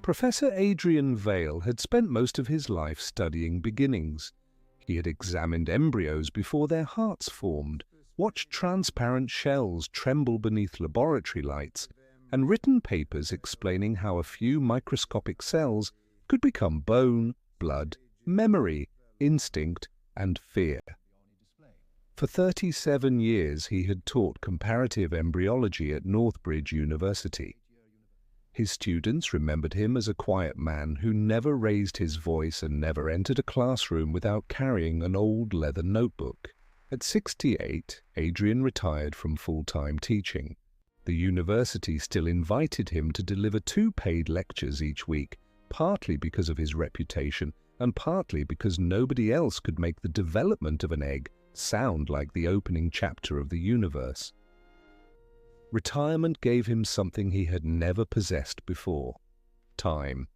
Professor Adrian Vale had spent most of his life studying beginnings. He had examined embryos before their hearts formed, watched transparent shells tremble beneath laboratory lights, and written papers explaining how a few microscopic cells could become bone, blood, memory, instinct, and fear. For 37 years he had taught comparative embryology at Northbridge University. His students remembered him as a quiet man who never raised his voice and never entered a classroom without carrying an old leather notebook. At 68, Adrian retired from full-time teaching. The university still invited him to deliver 2 paid lectures each week, partly because of his reputation and partly because nobody else could make the development of an egg sound like the opening chapter of the universe. Retirement gave him something he had never possessed before: time.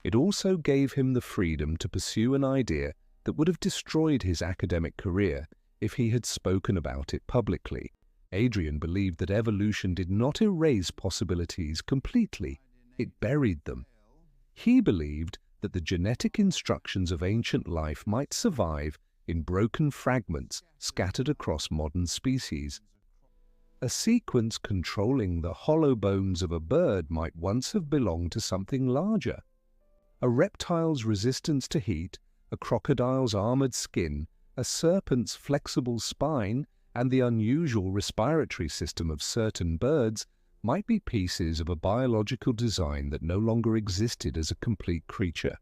It also gave him the freedom to pursue an idea that would have destroyed his academic career if he had spoken about it publicly. Adrian believed that evolution did not erase possibilities completely, it buried them. He believed that the genetic instructions of ancient life might survive in broken fragments scattered across modern species. A sequence controlling the hollow bones of a bird might once have belonged to something larger. A reptile's resistance to heat, a crocodile's armored skin, a serpent's flexible spine, and the unusual respiratory system of certain birds might be pieces of a biological design that no longer existed as a complete creature.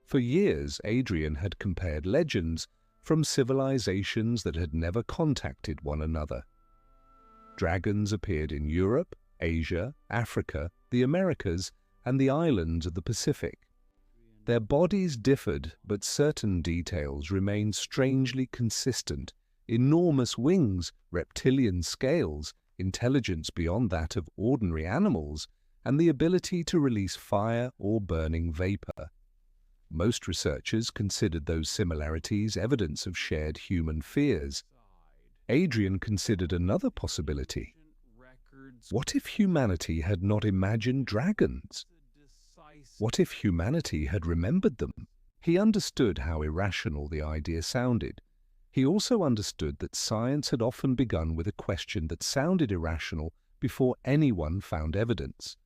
For years, Adrian had compared legends from civilizations that had never contacted one another. Dragons appeared in Europe, Asia, Africa, the Americas, and the islands of the Pacific. Their bodies differed, but certain details remained strangely consistent: enormous wings, reptilian scales, intelligence beyond that of ordinary animals, and the ability to release fire or burning vapor. Most researchers considered those similarities evidence of shared human fears. Adrian considered another possibility. What if humanity had not imagined dragons? What if humanity had remembered them? He understood how irrational the idea sounded. He also understood that science had often begun with a question that sounded irrational before anyone found evidence.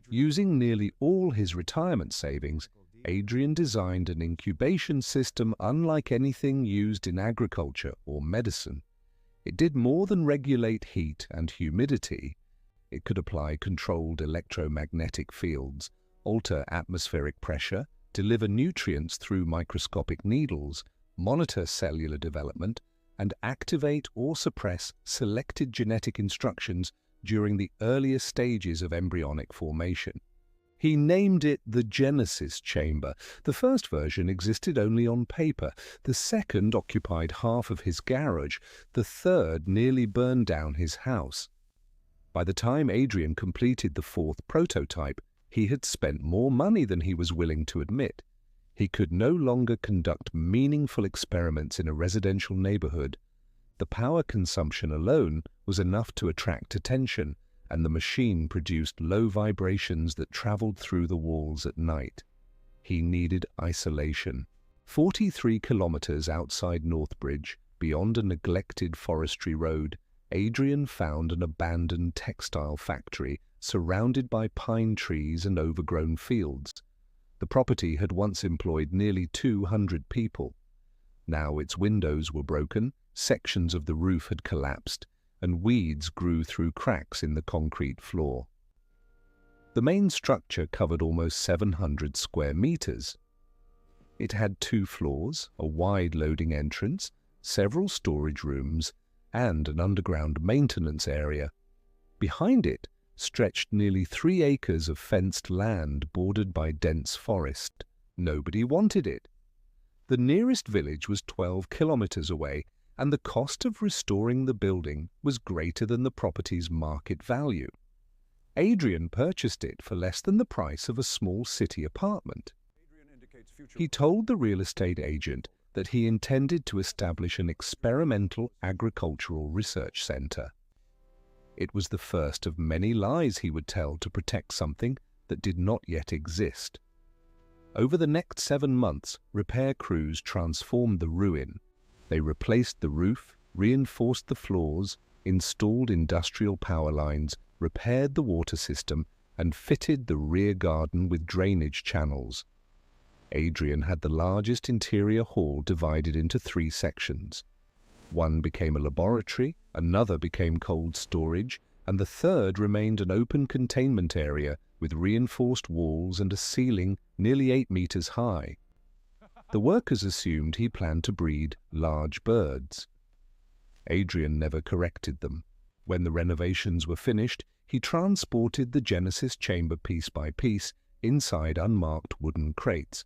Using nearly all his retirement savings, Adrian designed an incubation system unlike anything used in agriculture or medicine. It did more than regulate heat and humidity. It could apply controlled electromagnetic fields, alter atmospheric pressure, deliver nutrients through microscopic needles, monitor cellular development, and activate or suppress selected genetic instructions during the earliest stages of embryonic formation. He named it the Genesis Chamber. The first version existed only on paper. The second occupied half of his garage. The third nearly burned down his house. By the time Adrian completed the 4th prototype, he had spent more money than he was willing to admit. He could no longer conduct meaningful experiments in a residential neighborhood. The power consumption alone was enough to attract attention, and the machine produced low vibrations that traveled through the walls at night. He needed isolation. 43 kilometers outside Northbridge, beyond a neglected forestry road, Adrian found an abandoned textile factory surrounded by pine trees and overgrown fields. The property had once employed nearly 200 people. Now its windows were broken, sections of the roof had collapsed, and weeds grew through cracks in the concrete floor. The main structure covered almost 700 square meters. It had 2 floors, a wide loading entrance, several storage rooms, and an underground maintenance area. Behind it stretched nearly 3 acres of fenced land bordered by dense forest. Nobody wanted it. The nearest village was 12 kilometers away, and the cost of restoring the building was greater than the property's market value. Adrian purchased it for less than the price of a small city apartment. He told the real estate agent that he intended to establish an experimental agricultural research center. It was the first of many lies he would tell to protect something that did not yet exist. Over the next 7 months, repair crews transformed the ruin. They replaced the roof, reinforced the floors, installed industrial power lines, repaired the water system, and fitted the rear garden with drainage channels. Adrian had the largest interior hall divided into 3 sections. One became a laboratory, another became cold storage, and the third remained an open containment area with reinforced walls and a ceiling nearly 8 meters high. The workers assumed he planned to breed large birds. Adrian never corrected them. When the renovations were finished, he transported the Genesis chamber piece by piece inside unmarked wooden crates.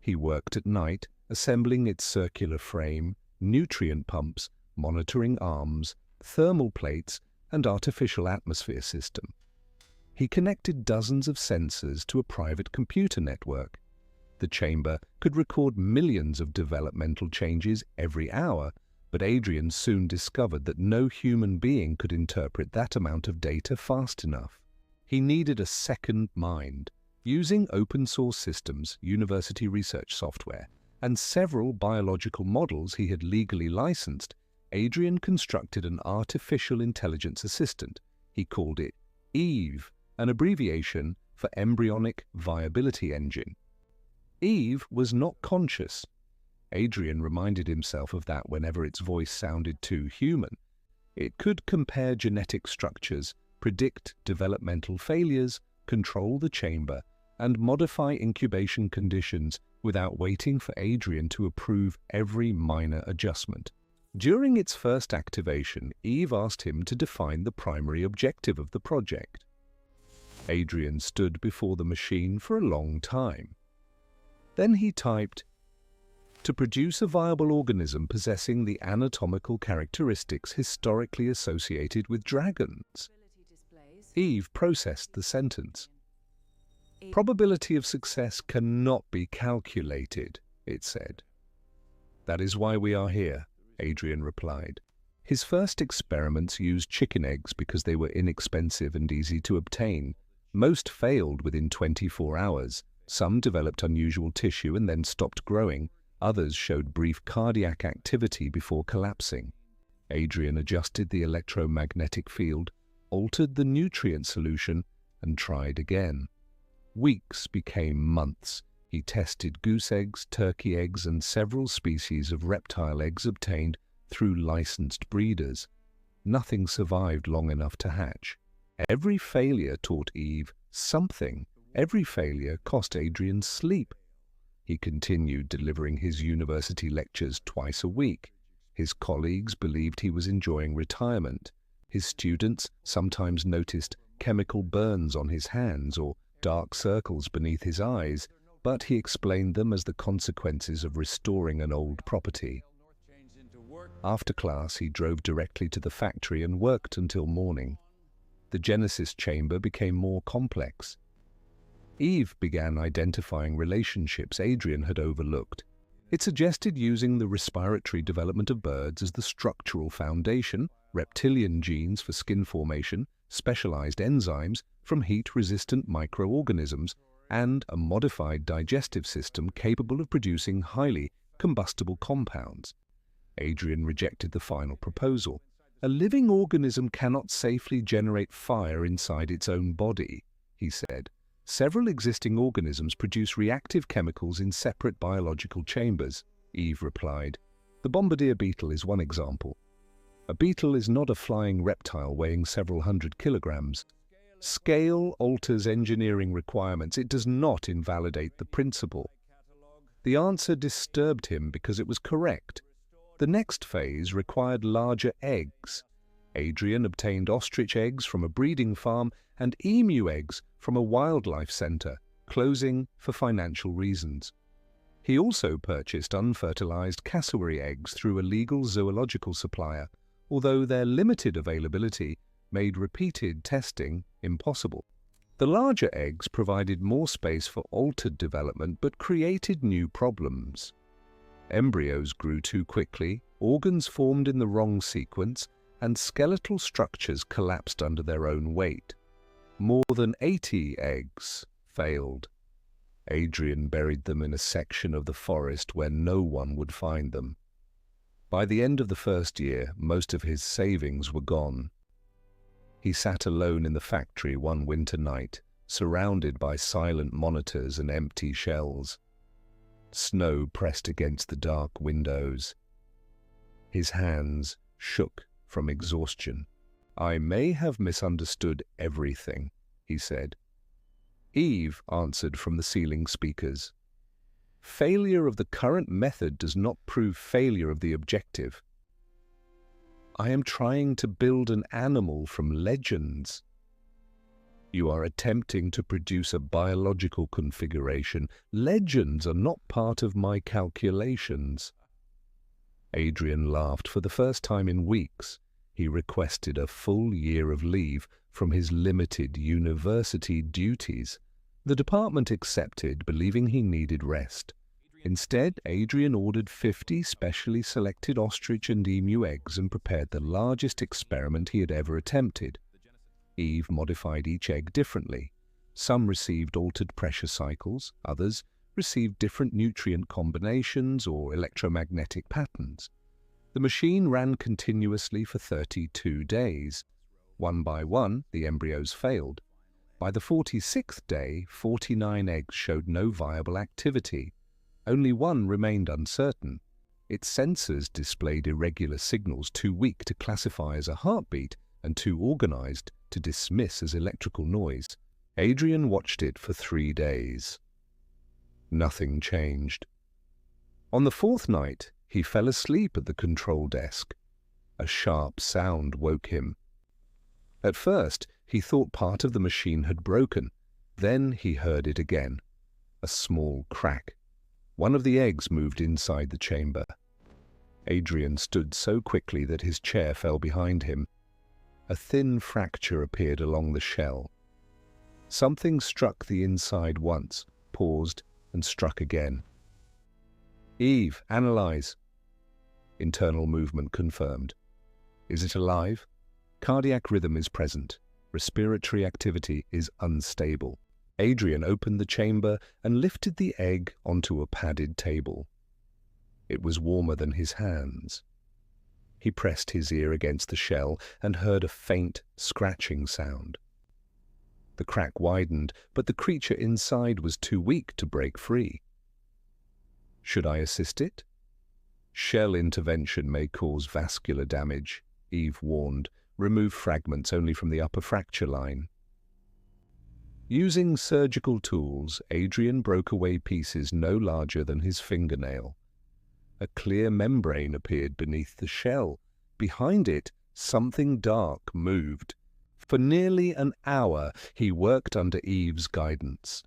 He worked at night, assembling its circular frame, nutrient pumps, monitoring arms, thermal plates, and artificial atmosphere system. He connected dozens of sensors to a private computer network. The chamber could record millions of developmental changes every hour, but Adrian soon discovered that no human being could interpret that amount of data fast enough. He needed a second mind. Using open-source systems, university research software, and several biological models he had legally licensed, Adrian constructed an artificial intelligence assistant. He called it EVE, an abbreviation for Embryonic Viability Engine. EVE was not conscious. Adrian reminded himself of that whenever its voice sounded too human. It could compare genetic structures, predict developmental failures, control the chamber, and modify incubation conditions without waiting for Adrian to approve every minor adjustment. During its first activation, Eve asked him to define the primary objective of the project. Adrian stood before the machine for a long time. Then he typed, "To produce a viable organism possessing the anatomical characteristics historically associated with dragons." Eve processed the sentence. "Probability of success cannot be calculated," it said. "That is why we are here," Adrian replied. His first experiments used chicken eggs because they were inexpensive and easy to obtain. Most failed within 24 hours. Some developed unusual tissue and then stopped growing. Others showed brief cardiac activity before collapsing. Adrian adjusted the electromagnetic field, altered the nutrient solution, and tried again. Weeks became months. He tested goose eggs, turkey eggs, and several species of reptile eggs obtained through licensed breeders. Nothing survived long enough to hatch. Every failure taught Eve something. Every failure cost Adrian sleep. He continued delivering his university lectures twice a week. His colleagues believed he was enjoying retirement. His students sometimes noticed chemical burns on his hands or dark circles beneath his eyes, but he explained them as the consequences of restoring an old property. After class, he drove directly to the factory and worked until morning. The Genesis chamber became more complex. Eve began identifying relationships Adrian had overlooked. It suggested using the respiratory development of birds as the structural foundation, reptilian genes for skin formation, specialized enzymes from heat-resistant microorganisms, and a modified digestive system capable of producing highly combustible compounds. Adrian rejected the final proposal. A living organism cannot safely generate fire inside its own body, he said. Several existing organisms produce reactive chemicals in separate biological chambers, Eve replied. The bombardier beetle is one example. A beetle is not a flying reptile weighing several hundred kilograms. Scale alters engineering requirements. It does not invalidate the principle. The answer disturbed him because it was correct. The next phase required larger eggs. Adrian obtained ostrich eggs from a breeding farm and emu eggs from a wildlife center, closing for financial reasons. He also purchased unfertilized cassowary eggs through a legal zoological supplier, although their limited availability made repeated testing impossible. The larger eggs provided more space for altered development but created new problems. Embryos grew too quickly, organs formed in the wrong sequence, and skeletal structures collapsed under their own weight. More than 80 eggs failed. Adrian buried them in a section of the forest where no one would find them. By the end of the first year, most of his savings were gone. He sat alone in the factory one winter night, surrounded by silent monitors and empty shells. Snow pressed against the dark windows. His hands shook from exhaustion. "I may have misunderstood everything," he said. Eve answered from the ceiling speakers. "Failure of the current method does not prove failure of the objective. I am trying to build an animal from legends. You are attempting to produce a biological configuration. Legends are not part of my calculations." Adrian laughed. For the first time in weeks, he requested a full year of leave from his limited university duties. The department accepted, believing he needed rest. Instead, Adrian ordered 50 specially selected ostrich and emu eggs and prepared the largest experiment he had ever attempted. Eve modified each egg differently. Some received altered pressure cycles, others received different nutrient combinations or electromagnetic patterns. The machine ran continuously for 32 days. One by one, the embryos failed. By the 46th day, 49 eggs showed no viable activity. Only one remained uncertain. Its sensors displayed irregular signals too weak to classify as a heartbeat and too organized to dismiss as electrical noise. Adrian watched it for 3 days. Nothing changed. On the 4th night, he fell asleep at the control desk. A sharp sound woke him. At first, he thought part of the machine had broken. Then he heard it again. A small crack. One of the eggs moved inside the chamber. Adrian stood so quickly that his chair fell behind him. A thin fracture appeared along the shell. Something struck the inside once, paused, and struck again. "Eve, analyze." Internal movement confirmed. "Is it alive?" "Cardiac rhythm is present. Respiratory activity is unstable." Adrian opened the chamber and lifted the egg onto a padded table. It was warmer than his hands. He pressed his ear against the shell and heard a faint, scratching sound. The crack widened, but the creature inside was too weak to break free. "Should I assist it?" "Shell intervention may cause vascular damage," Eve warned. "Remove fragments only from the upper fracture line." Using surgical tools, Adrian broke away pieces no larger than his fingernail. A clear membrane appeared beneath the shell. Behind it, something dark moved. For nearly an hour, he worked under Eve's guidance.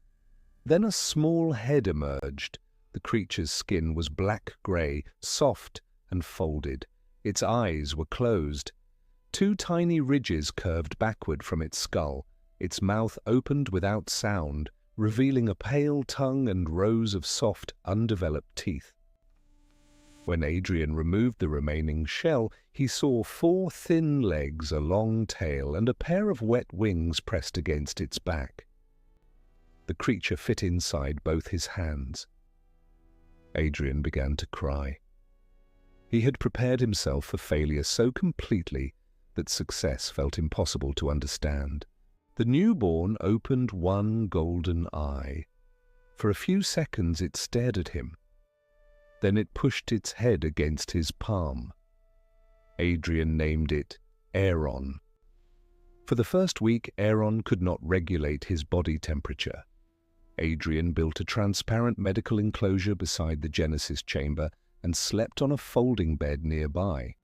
Then a small head emerged. The creature's skin was black-gray, soft and folded. Its eyes were closed. 2 tiny ridges curved backward from its skull. Its mouth opened without sound, revealing a pale tongue and rows of soft, undeveloped teeth. When Adrian removed the remaining shell, he saw 4 thin legs, a long tail, and a pair of wet wings pressed against its back. The creature fit inside both his hands. Adrian began to cry. He had prepared himself for failure so completely that success felt impossible to understand. The newborn opened one golden eye. For a few seconds it stared at him. Then it pushed its head against his palm. Adrian named it Aeron. For the first week, Aeron could not regulate his body temperature. Adrian built a transparent medical enclosure beside the Genesis chamber and slept on a folding bed nearby.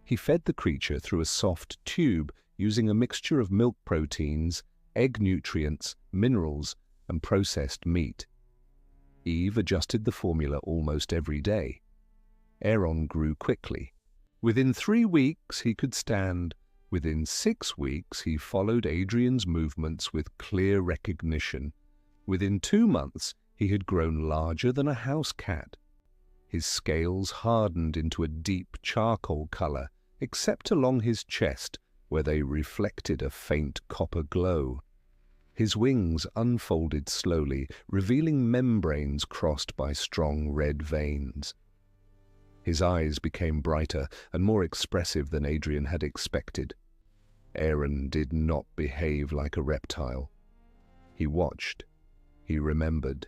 He fed the creature through a soft tube using a mixture of milk proteins, egg nutrients, minerals, and processed meat. Eve adjusted the formula almost every day. Aeron grew quickly. Within 3 weeks he could stand. Within 6 weeks he followed Adrian's movements with clear recognition. Within 2 months he had grown larger than a house cat. His scales hardened into a deep charcoal color, except along his chest, where they reflected a faint copper glow. His wings unfolded slowly, revealing membranes crossed by strong red veins. His eyes became brighter and more expressive than Adrian had expected. Aeron did not behave like a reptile. He watched, he remembered,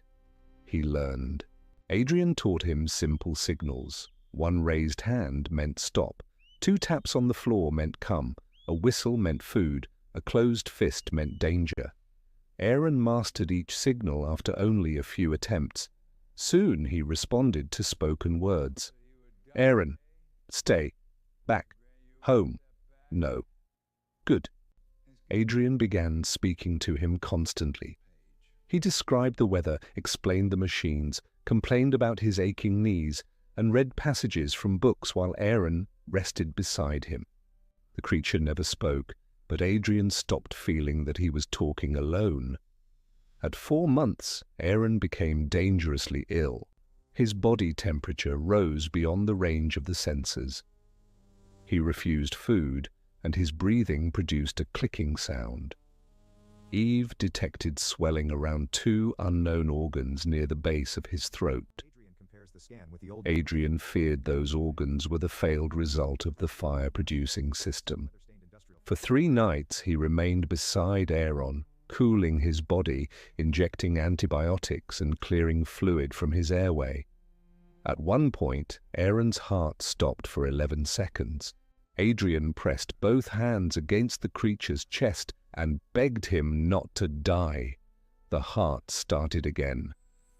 he learned. Adrian taught him simple signals. One raised hand meant stop, 2 taps on the floor meant come, a whistle meant food, a closed fist meant danger. Aeron mastered each signal after only a few attempts. Soon he responded to spoken words. Aeron, stay, back, home, no. Good. Adrian began speaking to him constantly. He described the weather, explained the machines, complained about his aching knees, and read passages from books while Aeron rested beside him. The creature never spoke, but Adrian stopped feeling that he was talking alone. At 4 months, Aeron became dangerously ill. His body temperature rose beyond the range of the sensors. He refused food, and his breathing produced a clicking sound. Eve detected swelling around 2 unknown organs near the base of his throat. Adrian feared those organs were the failed result of the fire-producing system. For 3 nights he remained beside Aeron, cooling his body, injecting antibiotics and clearing fluid from his airway. At one point, Aeron's heart stopped for 11 seconds. Adrian pressed both hands against the creature's chest and begged him not to die. The heart started again.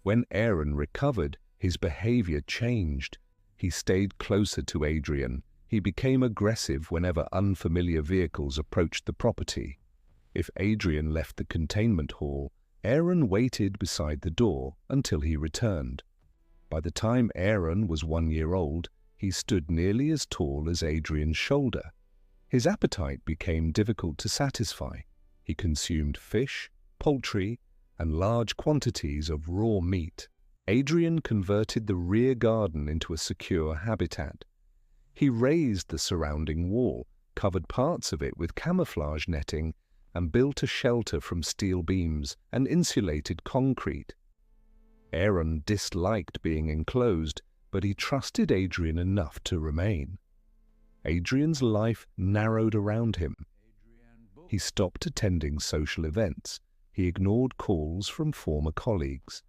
When Aeron recovered, his behavior changed. He stayed closer to Adrian. He became aggressive whenever unfamiliar vehicles approached the property. If Adrian left the containment hall, Aeron waited beside the door until he returned. By the time Aeron was 1 year old, he stood nearly as tall as Adrian's shoulder. His appetite became difficult to satisfy. He consumed fish, poultry, and large quantities of raw meat. Adrian converted the rear garden into a secure habitat. He raised the surrounding wall, covered parts of it with camouflage netting, and built a shelter from steel beams and insulated concrete. Aeron disliked being enclosed, but he trusted Adrian enough to remain. Adrian's life narrowed around him. He stopped attending social events. He ignored calls from former colleagues.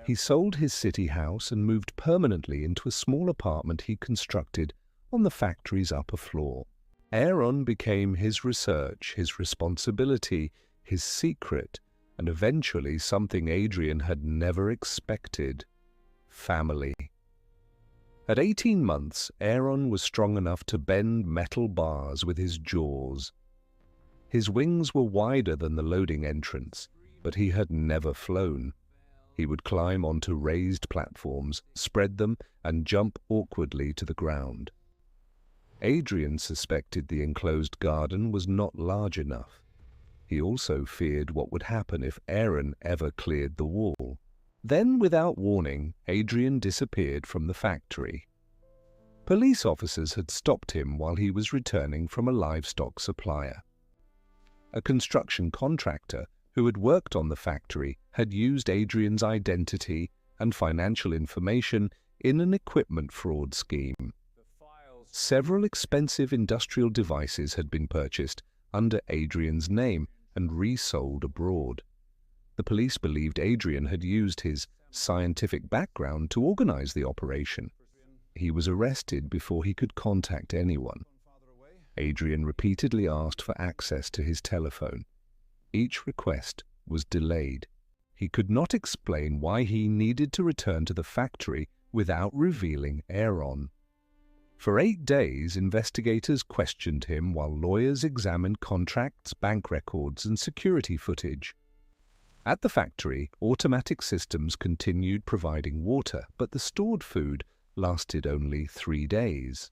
He sold his city house and moved permanently into a small apartment he constructed on the factory's upper floor. Aeron became his research, his responsibility, his secret, and eventually something Adrian had never expected: family. At 18 months, Aeron was strong enough to bend metal bars with his jaws. His wings were wider than the loading entrance, but he had never flown. He would climb onto raised platforms, spread them, and jump awkwardly to the ground. Adrian suspected the enclosed garden was not large enough. He also feared what would happen if Aeron ever cleared the wall. Then, without warning, Adrian disappeared from the factory. Police officers had stopped him while he was returning from a livestock supplier. A construction contractor who had worked on the factory had used Adrian's identity and financial information in an equipment fraud scheme. Several expensive industrial devices had been purchased under Adrian's name and resold abroad. The police believed Adrian had used his scientific background to organize the operation. He was arrested before he could contact anyone. Adrian repeatedly asked for access to his telephone. Each request was delayed. He could not explain why he needed to return to the factory without revealing Aeron. For 8 days, investigators questioned him while lawyers examined contracts, bank records, and security footage. At the factory, automatic systems continued providing water, but the stored food lasted only 3 days.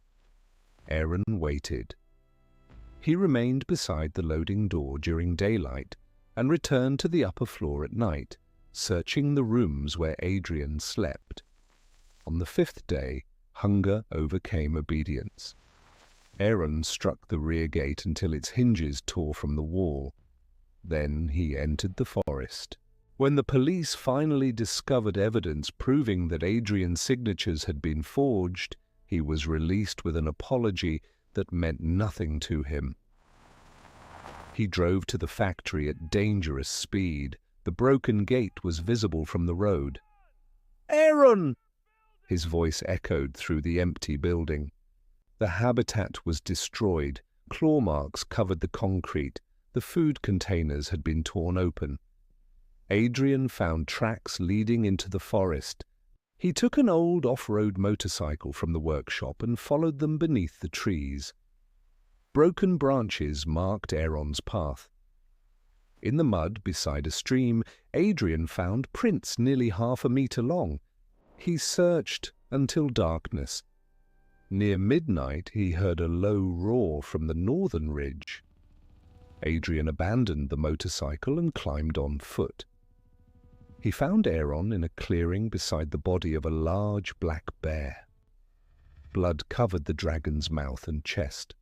Aeron waited. He remained beside the loading door during daylight and returned to the upper floor at night, searching the rooms where Adrian slept. On the 5th day, hunger overcame obedience. Aeron struck the rear gate until its hinges tore from the wall. Then he entered the forest. When the police finally discovered evidence proving that Adrian's signatures had been forged, he was released with an apology that meant nothing to him. He drove to the factory at dangerous speed. The broken gate was visible from the road. "Aeron!" His voice echoed through the empty building. The habitat was destroyed. Claw marks covered the concrete. The food containers had been torn open. Adrian found tracks leading into the forest. He took an old off-road motorcycle from the workshop and followed them beneath the trees. Broken branches marked Aeron's path. In the mud beside a stream, Adrian found prints nearly 1/2 meter long. He searched until darkness. Near midnight, he heard a low roar from the northern ridge. Adrian abandoned the motorcycle and climbed on foot. He found Aeron in a clearing beside the body of a large black bear. Blood covered the dragon's mouth and chest.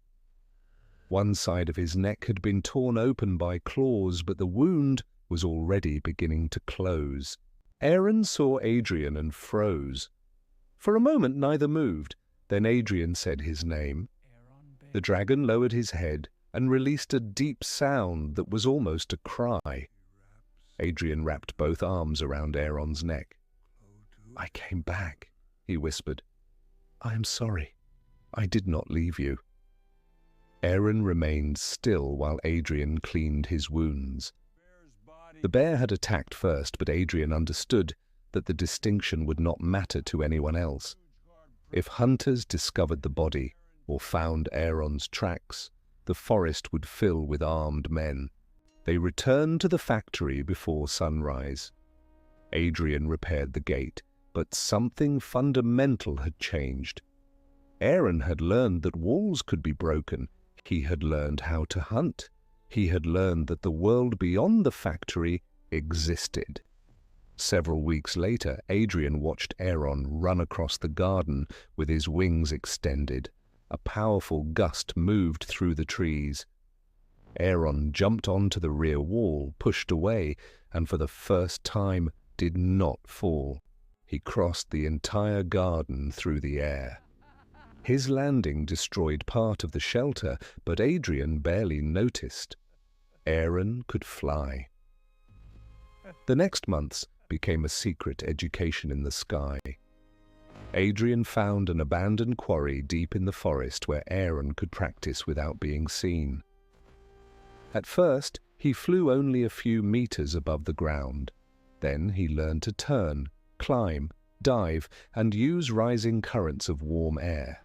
One side of his neck had been torn open by claws, but the wound was already beginning to close. Aeron saw Adrian and froze. For a moment neither moved. Then Adrian said his name. The dragon lowered his head and released a deep sound that was almost a cry. Adrian wrapped both arms around Aeron's neck. "I came back," he whispered. "I am sorry. I did not leave you." Aeron remained still while Adrian cleaned his wounds. The bear had attacked first, but Adrian understood that the distinction would not matter to anyone else. If hunters discovered the body or found Aeron's tracks, the forest would fill with armed men. They returned to the factory before sunrise. Adrian repaired the gate, but something fundamental had changed. Aeron had learned that walls could be broken. He had learned how to hunt. He had learned that the world beyond the factory existed. Several weeks later, Adrian watched Aeron run across the garden with his wings extended. A powerful gust moved through the trees. Aeron jumped onto the rear wall, pushed away, and for the first time did not fall. He crossed the entire garden through the air. His landing destroyed part of the shelter, but Adrian barely noticed. Aeron could fly. The next months became a secret education in the sky. Adrian found an abandoned quarry deep in the forest where Aeron could practice without being seen. At first, he flew only a few meters above the ground. Then he learned to turn, climb, dive, and use rising currents of warm air.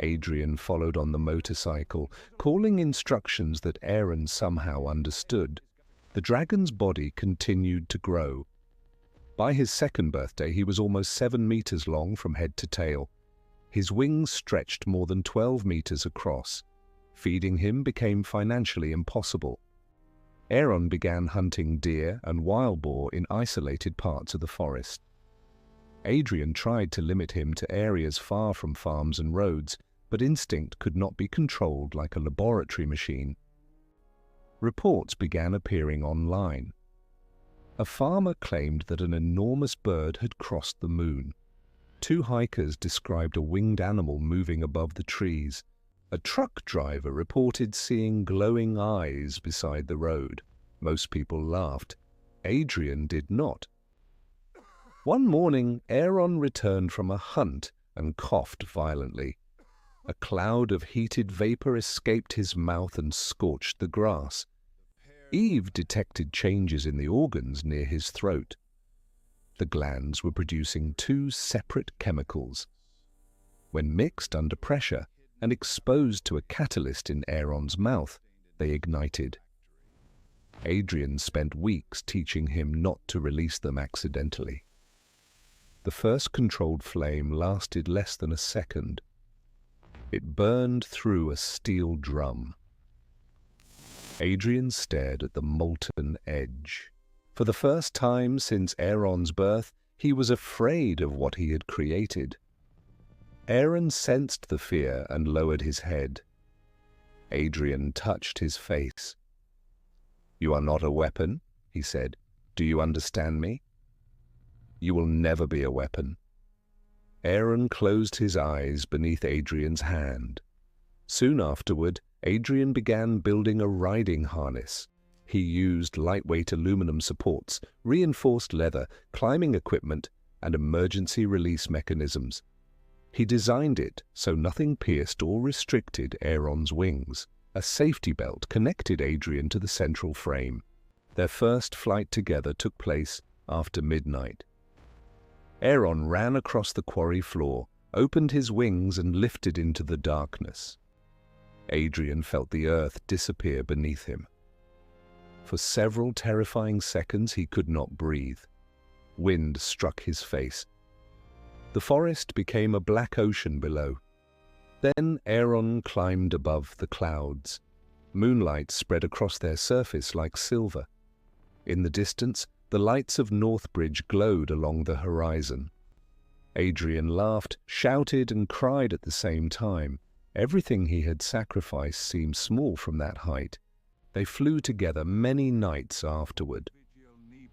Adrian followed on the motorcycle, calling instructions that Aeron somehow understood. The dragon's body continued to grow. By his second birthday, he was almost 7 meters long from head to tail. His wings stretched more than 12 meters across. Feeding him became financially impossible. Aeron began hunting deer and wild boar in isolated parts of the forest. Adrian tried to limit him to areas far from farms and roads, but instinct could not be controlled like a laboratory machine. Reports began appearing online. A farmer claimed that an enormous bird had crossed the moon. 2 hikers described a winged animal moving above the trees. A truck driver reported seeing glowing eyes beside the road. Most people laughed. Adrian did not. One morning, Aeron returned from a hunt and coughed violently. A cloud of heated vapor escaped his mouth and scorched the grass. Eve detected changes in the organs near his throat. The glands were producing 2 separate chemicals. When mixed under pressure and exposed to a catalyst in Aeron's mouth, they ignited. Adrian spent weeks teaching him not to release them accidentally. The first controlled flame lasted less than a second. It burned through a steel drum. Adrian stared at the molten edge. For the first time since Aeron's birth, he was afraid of what he had created. Aeron sensed the fear and lowered his head. Adrian touched his face. "You are not a weapon," he said. "Do you understand me? You will never be a weapon." Aeron closed his eyes beneath Adrian's hand. Soon afterward, Adrian began building a riding harness. He used lightweight aluminum supports, reinforced leather, climbing equipment, and emergency release mechanisms. He designed it so nothing pierced or restricted Aeron's wings. A safety belt connected Adrian to the central frame. Their first flight together took place after midnight. Aeron ran across the quarry floor, opened his wings and lifted into the darkness. Adrian felt the earth disappear beneath him. For several terrifying seconds he could not breathe. Wind struck his face. The forest became a black ocean below. Then Aeron climbed above the clouds. Moonlight spread across their surface like silver. In the distance, the lights of Northbridge glowed along the horizon. Adrian laughed, shouted, and cried at the same time. Everything he had sacrificed seemed small from that height. They flew together many nights afterward.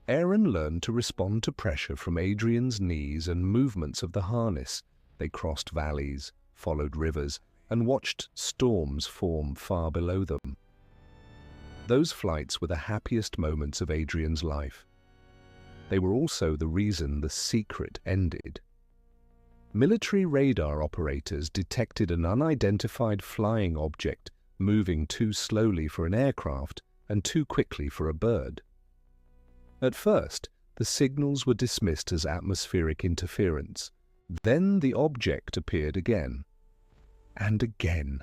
Aeron learned to respond to pressure from Adrian's knees and movements of the harness. They crossed valleys, followed rivers, and watched storms form far below them. Those flights were the happiest moments of Adrian's life. They were also the reason the secret ended. Military radar operators detected an unidentified flying object moving too slowly for an aircraft and too quickly for a bird. At first, the signals were dismissed as atmospheric interference. Then the object appeared again. And again.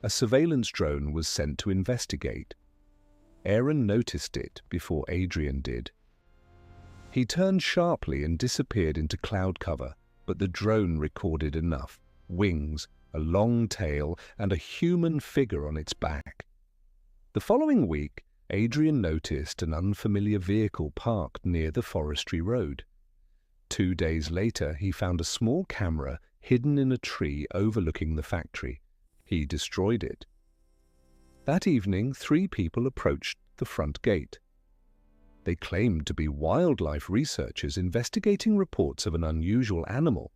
A surveillance drone was sent to investigate. Aeron noticed it before Adrian did. He turned sharply and disappeared into cloud cover, but the drone recorded enough: wings, a long tail, and a human figure on its back. The following week, Adrian noticed an unfamiliar vehicle parked near the forestry road. 2 days later, he found a small camera hidden in a tree overlooking the factory. He destroyed it. That evening, 3 people approached the front gate. They claimed to be wildlife researchers investigating reports of an unusual animal.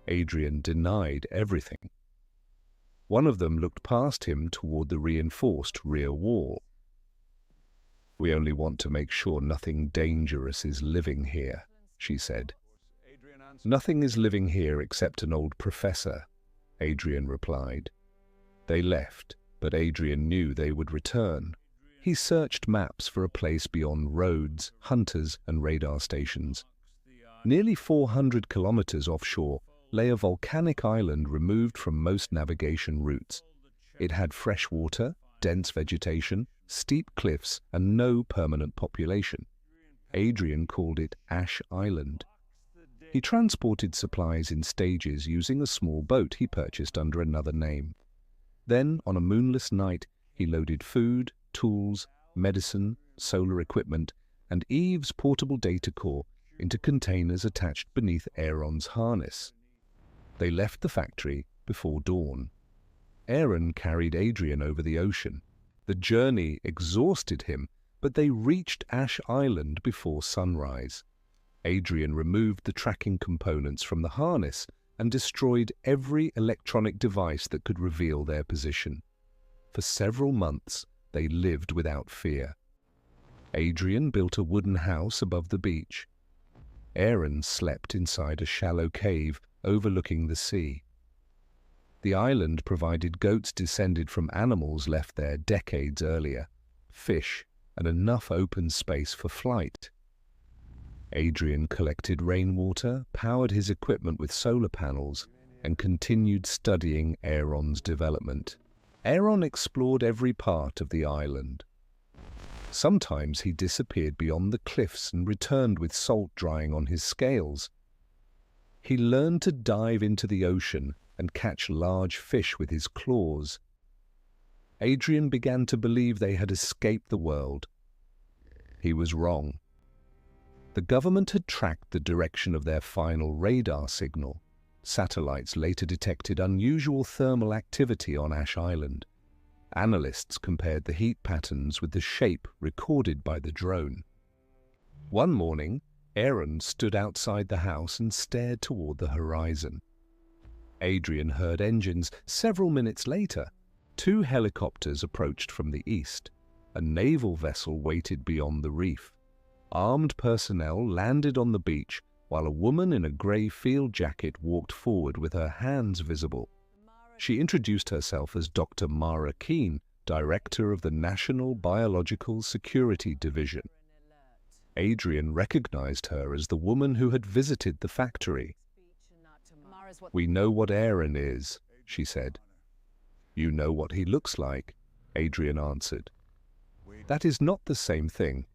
Adrian denied everything. One of them looked past him toward the reinforced rear wall. "We only want to make sure nothing dangerous is living here," she said. "Nothing is living here except an old professor," Adrian replied. They left, but Adrian knew they would return. He searched maps for a place beyond roads, hunters, and radar stations. Nearly 400 kilometers offshore lay a volcanic island removed from most navigation routes. It had fresh water, dense vegetation, steep cliffs, and no permanent population. Adrian called it Ash Island. He transported supplies in stages using a small boat he purchased under another name. Then, on a moonless night, he loaded food, tools, medicine, solar equipment, and Eve's portable data core into containers attached beneath Aeron's harness. They left the factory before dawn. Aeron carried Adrian over the ocean. The journey exhausted him, but they reached Ash Island before sunrise. Adrian removed the tracking components from the harness and destroyed every electronic device that could reveal their position. For several months, they lived without fear. Adrian built a wooden house above the beach. Aeron slept inside a shallow cave overlooking the sea. The island provided goats descended from animals left there decades earlier, fish, and enough open space for flight. Adrian collected rainwater, powered his equipment with solar panels, and continued studying Aeron's development. Aeron explored every part of the island. Sometimes he disappeared beyond the cliffs and returned with salt drying on his scales. He learned to dive into the ocean and catch large fish with his claws. Adrian began to believe they had escaped the world. He was wrong. The government had tracked the direction of their final radar signal. Satellites later detected unusual thermal activity on Ash Island. Analysts compared the heat patterns with the shape recorded by the drone. One morning, Aeron stood outside the house and stared toward the horizon. Adrian heard engines. Several minutes later, two helicopters approached from the east. A naval vessel waited beyond the reef. Armed personnel landed on the beach, while a woman in a grey field jacket walked forward with her hands visible. She introduced herself as Dr. Mara Keene, Director of the National Biological Security Division. Adrian recognized her as the woman who had visited the factory. "We know what Aeron is," she said. "You know what he looks like," Adrian answered. "That is not the same thing.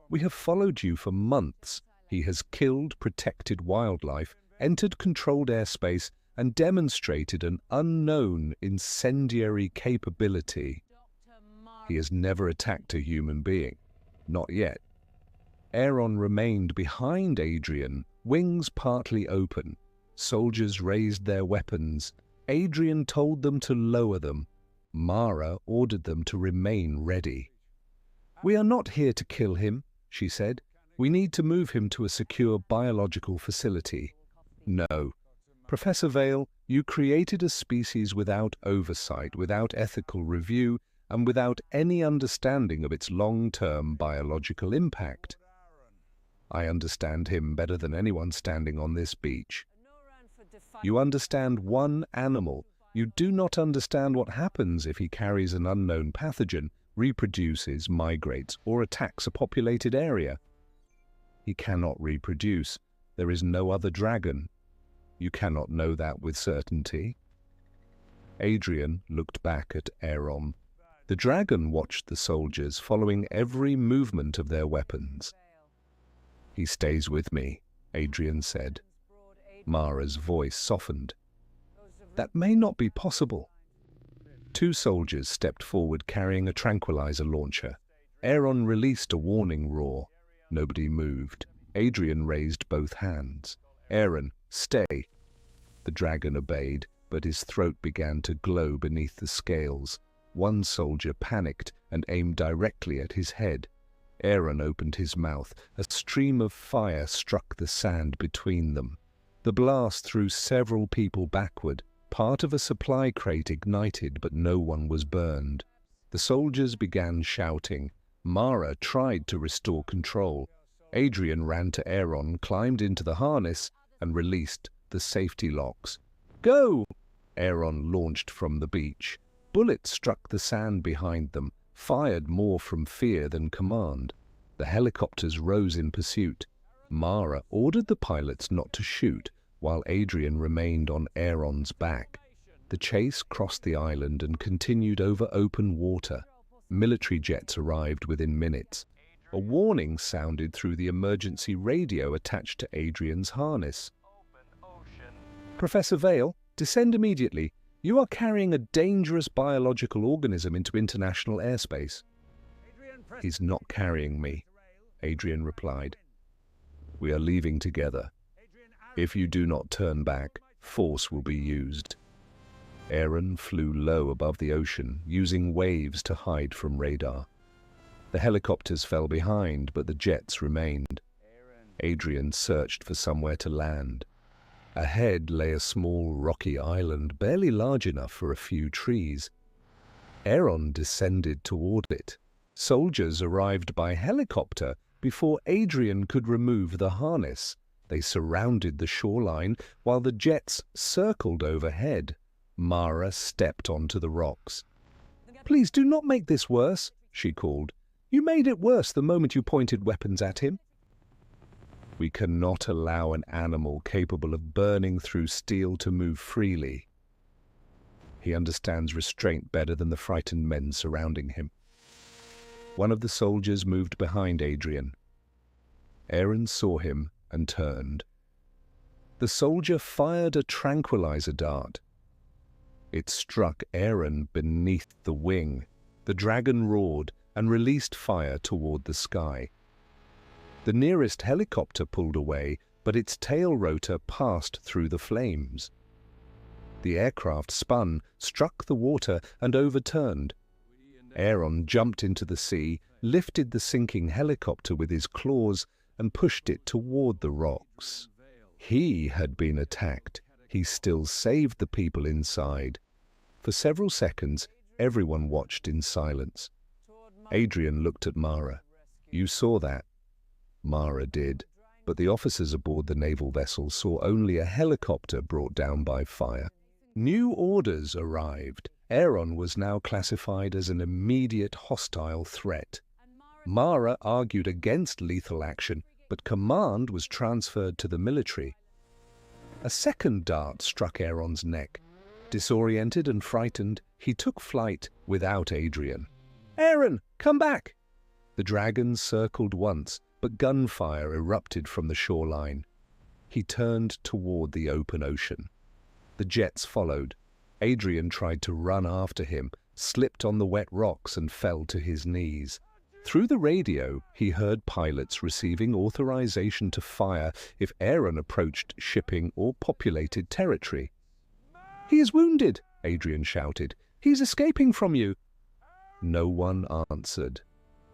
We have followed you for months. He has killed protected wildlife, entered controlled airspace, and demonstrated an unknown incendiary capability. He has never attacked a human being. Not yet." Aeron remained behind Adrian, wings partly open. Soldiers raised their weapons. Adrian told them to lower them. Mara ordered them to remain ready. "We are not here to kill him," she said. "We need to move him to a secure biological facility." "No. Professor Vale, you created a species without oversight, without ethical review, and without any understanding of its long-term biological impact." "I understand him better than anyone standing on this beach." "You understand one animal. You do not understand what happens if he carries an unknown pathogen, reproduces, migrates, or attacks a populated area." "He cannot reproduce. There is no other dragon." "You cannot know that with certainty." Adrian looked back at Aeron. The dragon watched the soldiers, following every movement of their weapons. "He stays with me," Adrian said. Mara's voice softened. "That may not be possible." Two soldiers stepped forward carrying a tranquilizer launcher. Aeron released a warning roar. Nobody moved. Adrian raised both hands. "Aeron, stay." The dragon obeyed, but his throat began to glow beneath the scales. One soldier panicked and aimed directly at his head. Aeron opened his mouth. A stream of fire struck the sand between them. The blast threw several people backward. Part of a supply crate ignited, but no one was burned. The soldiers began shouting. Mara tried to restore control. Adrian ran to Aeron, climbed into the harness, and released the safety locks. "Go!" Aeron launched from the beach. Bullets struck the sand behind them, fired more from fear than command. The helicopters rose in pursuit. Mara ordered the pilots not to shoot, while Adrian remained on Aeron's back. The chase crossed the island and continued over open water. Military jets arrived within minutes. A warning sounded through the emergency radio attached to Adrian's harness. "Professor Vale, descend immediately. You are carrying a dangerous biological organism into international airspace." "He's not carrying me," Adrian replied. "We are leaving together. If you do not turn back, force will be used." Aeron flew low above the ocean, using waves to hide from radar. The helicopters fell behind, but the jets remained. Adrian searched for somewhere to land. Ahead lay a small rocky island, barely large enough for a few trees. Aeron descended toward it. Soldiers arrived by helicopter before Adrian could remove the harness. They surrounded the shoreline while the jets circled overhead. Mara stepped onto the rocks. "Please do not make this worse," she called. "You made it worse the moment you pointed weapons at him." "We cannot allow an animal capable of burning through steel to move freely. He understands restraint better than the frightened men surrounding him." One of the soldiers moved behind Adrian. Aeron saw him and turned. The soldier fired a tranquilizer dart. It struck Aeron beneath the wing. The dragon roared and released fire toward the sky. The nearest helicopter pulled away, but its tail rotor passed through the flames. The aircraft spun, struck the water, and overturned. Aeron jumped into the sea, lifted the sinking helicopter with his claws, and pushed it toward the rocks. He had been attacked. He still saved the people inside. For several seconds, everyone watched in silence. Adrian looked at Mara. "You saw that?" Mara did, but the officers aboard the naval vessel saw only a helicopter brought down by fire. New orders arrived. Aeron was now classified as an immediate hostile threat. Mara argued against lethal action, but command was transferred to the military. A second dart struck Aeron's neck. Disoriented and frightened, he took flight without Adrian. "Aeron, come back!" The dragon circled once, but gunfire erupted from the shoreline. He turned toward the open ocean. The jets followed. Adrian tried to run after him, slipped on the wet rocks and fell to his knees. Through the radio, he heard pilots receiving authorization to fire if Aeron approached shipping or populated territory. "He is wounded," Adrian shouted. "He is escaping from you." No one answered.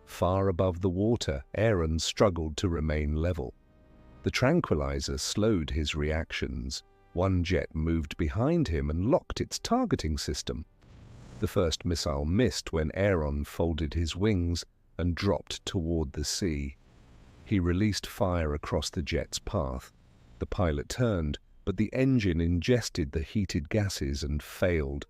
Far above the water, Aeron struggled to remain level. The tranquilizer slowed his reactions. One jet moved behind him and locked its targeting system. The first missile missed when Aeron folded his wings and dropped toward the sea. He released fire across the jet's path. The pilot turned, but the engine ingested the heated gases and failed.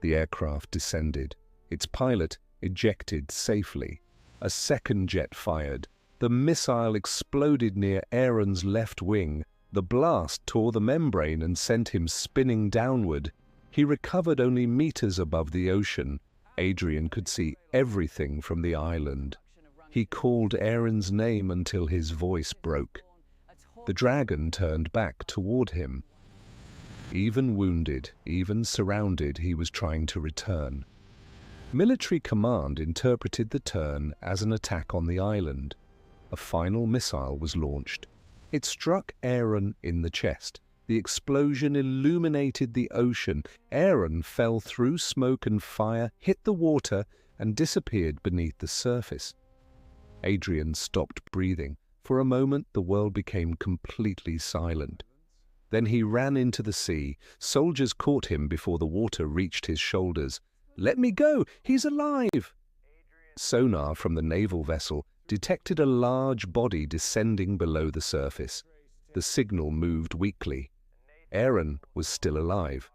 The aircraft descended. Its pilot ejected safely. A second jet fired. The missile exploded near Aeron's left wing. The blast tore the membrane and sent him spinning downward. He recovered only meters above the ocean. Adrian could see everything from the island. He called Aeron's name until his voice broke. The dragon turned back toward him. Even wounded, even surrounded, he was trying to return. Military command interpreted the turn as an attack on the island. A final missile was launched. It struck Aeron in the chest. The explosion illuminated the ocean. Aeron fell through smoke and fire, hit the water, and disappeared beneath the surface. Adrian stopped breathing. For a moment, the world became completely silent. Then he ran into the sea. Soldiers caught him before the water reached his shoulders. "Let me go! He's alive!" Sonar from the naval vessel detected a large body descending below the surface. The signal moved weakly. Aeron was still alive.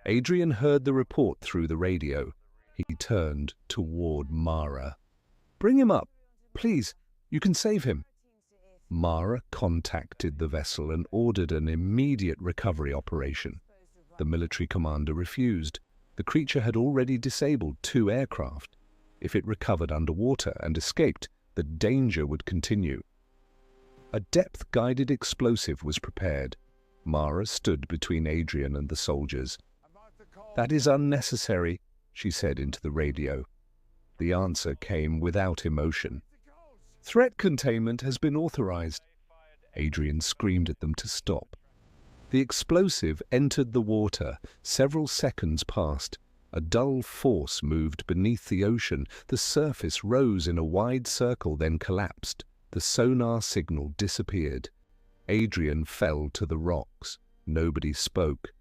Adrian heard the report through the radio. He turned toward Mara. "Bring him up. Please, you can save him." Mara contacted the vessel and ordered an immediate recovery operation. The military commander refused. The creature had already disabled 2 aircraft. If it recovered underwater and escaped, the danger would continue. A depth-guided explosive was prepared. Mara stood between Adrian and the soldiers. "That is unnecessary," she said into the radio. The answer came without emotion. "Threat containment has been authorized." Adrian screamed at them to stop. The explosive entered the water. Several seconds passed. A dull force moved beneath the ocean. The surface rose in a wide circle, then collapsed. The sonar signal disappeared. Adrian fell to the rocks. Nobody spoke.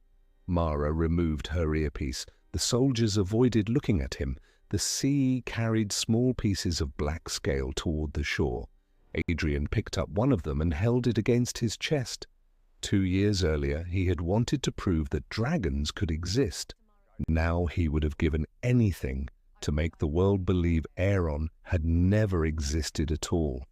Mara removed her earpiece. The soldiers avoided looking at him. The sea carried small pieces of black scale toward the shore. Adrian picked up one of them and held it against his chest. 2 years earlier, he had wanted to prove that dragons could exist. Now he would have given anything to make the world believe Aeron had never existed at all.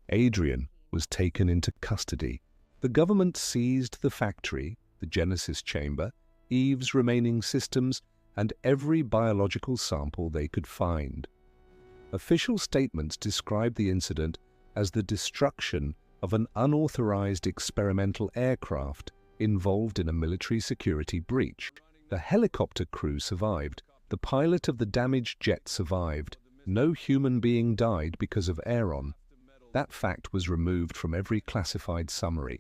Adrian was taken into custody. The government seized the factory, the Genesis chamber, Eve's remaining systems, and every biological sample they could find. Official statements described the incident as the destruction of an unauthorized experimental aircraft involved in a military security breach. The helicopter crew survived. The pilot of the damaged jet survived. No human being died because of Aeron. That fact was removed from every classified summary.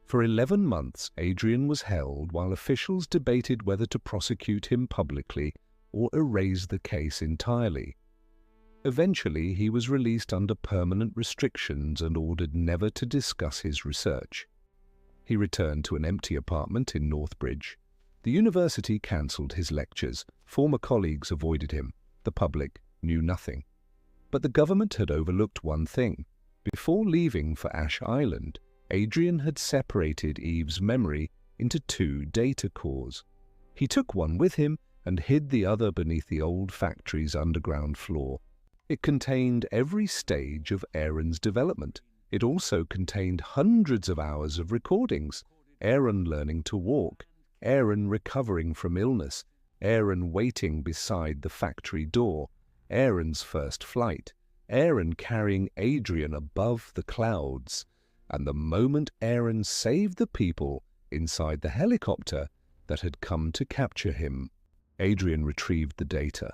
For 11 months, Adrian was held while officials debated whether to prosecute him publicly or erase the case entirely. Eventually, he was released under permanent restrictions and ordered never to discuss his research. He returned to an empty apartment in Northbridge. The university cancelled his lectures. Former colleagues avoided him. The public knew nothing. But the government had overlooked one thing. Before leaving for Ash Island, Adrian had separated Eve's memory into 2 data cores. He took one with him and hid the other beneath the old factory's underground floor. It contained every stage of Aeron's development. It also contained hundreds of hours of recordings. Aeron learning to walk, Aeron recovering from illness, Aeron waiting beside the factory door, Aeron's first flight, Aeron carrying Adrian above the clouds, and the moment Aeron saved the people inside the helicopter that had come to capture him. Adrian retrieved the data.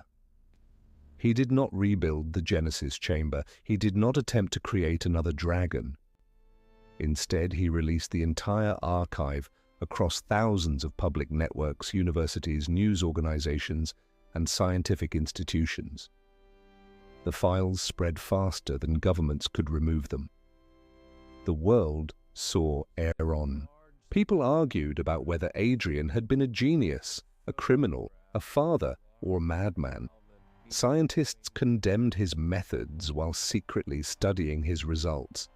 He did not rebuild the Genesis chamber. He did not attempt to create another dragon. Instead, he released the entire archive across thousands of public networks, universities, news organizations, and scientific institutions. The files spread faster than governments could remove them. The world saw Aeron. People argued about whether Adrian had been a genius, a criminal, a father, or a madman. Scientists condemned his methods while secretly studying his results.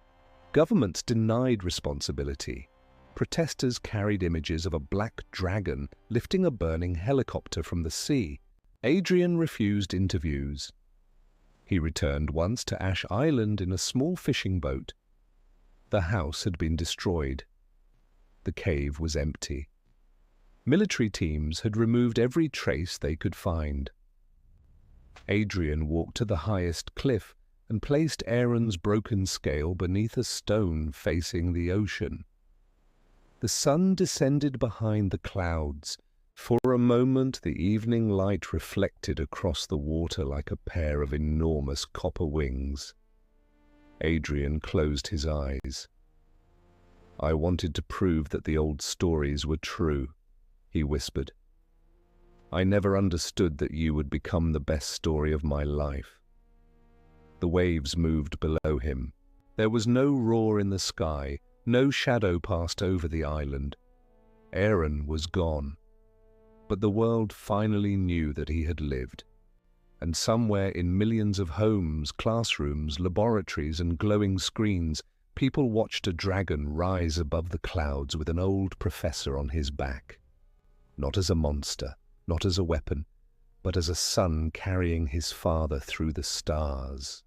Governments denied responsibility. Protesters carried images of a black dragon lifting a burning helicopter from the sea. Adrian refused interviews. He returned once to Ash Island in a small fishing boat. The house had been destroyed. The cave was empty. Military teams had removed every trace they could find. Adrian walked to the highest cliff and placed Aeron's broken scale beneath a stone facing the ocean. The sun descended behind the clouds. For a moment, the evening light reflected across the water like a pair of enormous copper wings. Adrian closed his eyes. "I wanted to prove that the old stories were true," he whispered. "I never understood that you would become the best story of my life." The waves moved below him. There was no roar in the sky, no shadow passed over the island. Aeron was gone. But the world finally knew that he had lived. And somewhere in millions of homes, classrooms, laboratories, and glowing screens, people watched a dragon rise above the clouds with an old professor on his back. Not as a monster, not as a weapon, but as a son carrying his father through the stars.